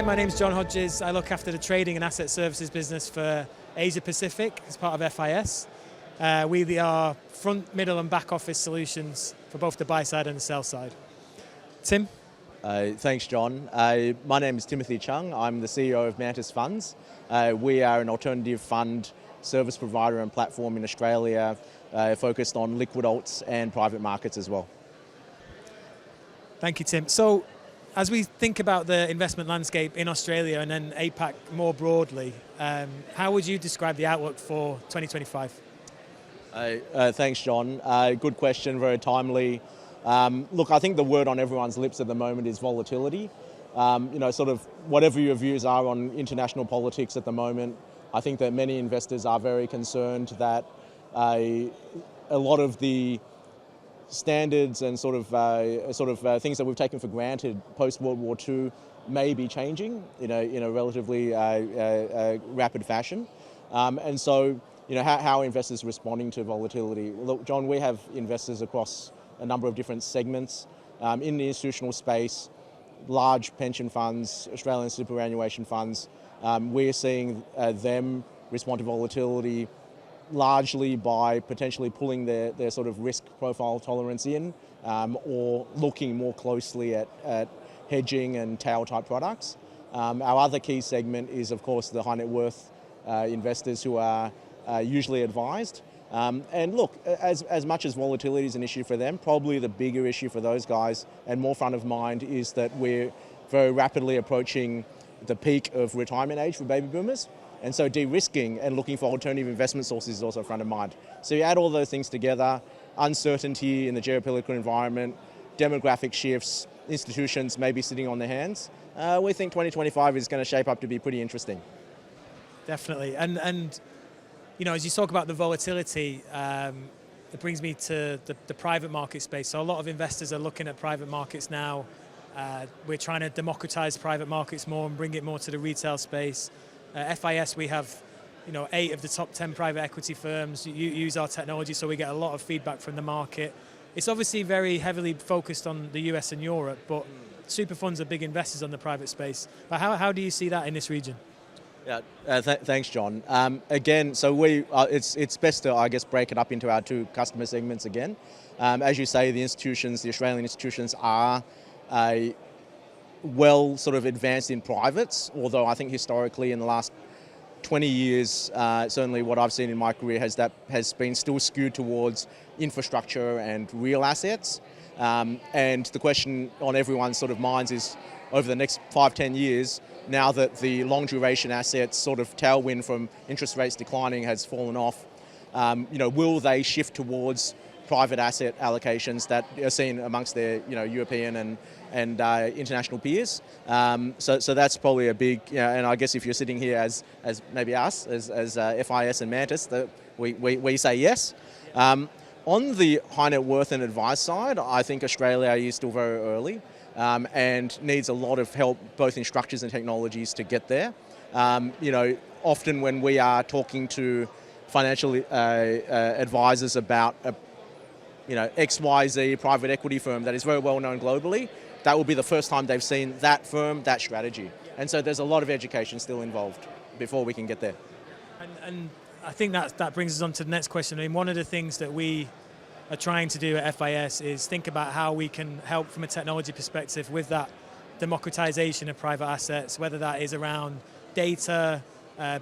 my name's Jon Hodges. I look after the trading and asset services business for Asia Pacific as part of FIS. We are front, middle and back office solutions for both the buy side and the sell side. Tim? Thanks, John. My name is Timothy Cheung. I'm the CEO of Mantis Funds. We are an alternative fund service provider and platform in Australia focused on liquid alts and private markets as well. Thank you, Tim. So, as we think about the investment landscape in Australia and then APAC more broadly, how would you describe the outlook for 2025? Thanks, John. Good question, very timely. Look, I think the word on everyone's lips at the moment is volatility. Sort of whatever your views are on international politics at the moment, I think that many investors are very concerned that a lot of the standards and sort of things that we've taken for granted post World War II may be changing in a relatively rapid fashion, and so how are investors responding to volatility? Look, John, we have investors across a number of different segments in the institutional space, large pension funds, Australian superannuation funds. We're seeing them respond to volatility largely by potentially pulling their sort of risk profile tolerance in or looking more closely at hedging and tail type products. Our other key segment is, of course, the high net worth investors who are usually advised. And look, as much as volatility is an issue for them, probably the bigger issue for those guys and more front of mind is that we're very rapidly approaching the peak of retirement age for baby boomers. And so de-risking and looking for alternative investment sources is also front of mind. So you add all those things together, uncertainty in the geopolitical environment, demographic shifts, institutions maybe sitting on their hands. We think 2025 is going to shape up to be pretty interesting. Definitely. And as you talk about the volatility, it brings me to the private market space. So a lot of investors are looking at private markets now. We're trying to democratize private markets more and bring it more to the retail space. FIS, we have 8 of the top 10 private equity firms use our technology, so we get a lot of feedback from the market. It's obviously very heavily focused on the US and Europe, but super funds are big investors on the private space. But how do you see that in this region? Yeah, thanks, John. Again, so it's best to, I guess, break it up into our 2 customer segments again. As you say, the Australian institutions are well sort of advanced in privates, although I think historically in the last 20 years, certainly what I've seen in my career has been still skewed towards infrastructure and real assets. And the question on everyone's sort of minds is, over the next 5-10 years, now that the long duration assets sort of tailwind from interest rates declining has fallen off, will they shift towards private asset allocations that are seen amongst their European and international peers? So that's probably a big, and I guess if you're sitting here as maybe us, as FIS and Mantis, we say yes. On the high net worth and advice side, I think Australia is still very early and needs a lot of help, both in structures and technologies, to get there. Often when we are talking to financial advisors about XYZ private equity firm that is very well known globally, that will be the first time they've seen that firm, that strategy. And so there's a lot of education still involved before we can get there. And I think that brings us on to the next question. I mean, one of the things that we are trying to do at FIS is think about how we can help from a technology perspective with that democratization of private assets, whether that is around data,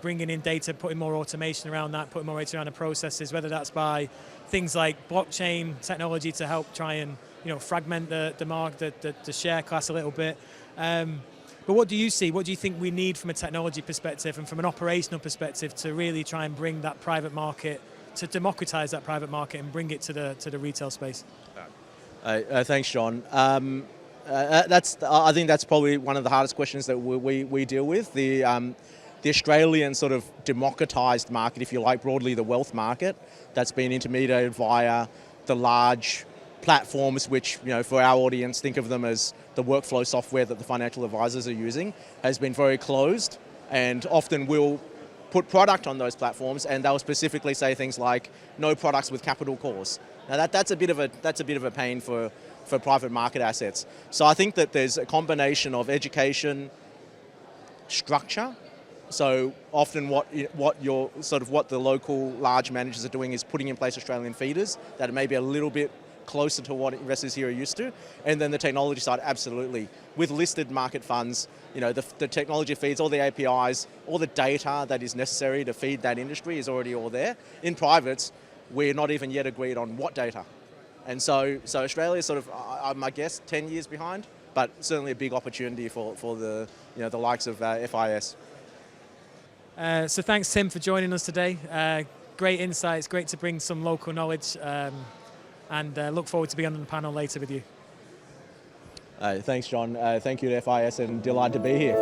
bringing in data, putting more automation around that, putting more data around the processes, whether that's by things like blockchain technology to help try and fragment the share class a little bit. But what do you see? What do you think we need from a technology perspective and from an operational perspective to really try and bring that private market, to democratize that private market and bring it to the retail space? Thanks, John. I think that's probably one of the hardest questions that we deal with. The Australian sort of democratized market, if you like, broadly the wealth market, that's been intermediated via the large platforms, which, for our audience, think of them as the workflow software that the financial advisors are using, has been very closed, and often will put product on those platforms, and they'll specifically say things like no products with capital calls. Now that's a bit of a pain for private market assets. So I think that there's a combination of education, structure. So often what the local large managers are doing is putting in place Australian feeders that are maybe a little bit closer to what investors here are used to. And then the technology side, absolutely. With listed market funds, the technology feeds, all the APIs, all the data that is necessary to feed that industry is already all there. In privates, we're not even yet agreed on what data. And so Australia is sort of, I guess, 10 years behind, but certainly a big opportunity for the likes of FIS. So thanks, Tim, for joining us today. Great insights, great to bring some local knowledge, and look forward to being on the panel later with you. Thanks, John. Thank you to FIS, and delighted to be here.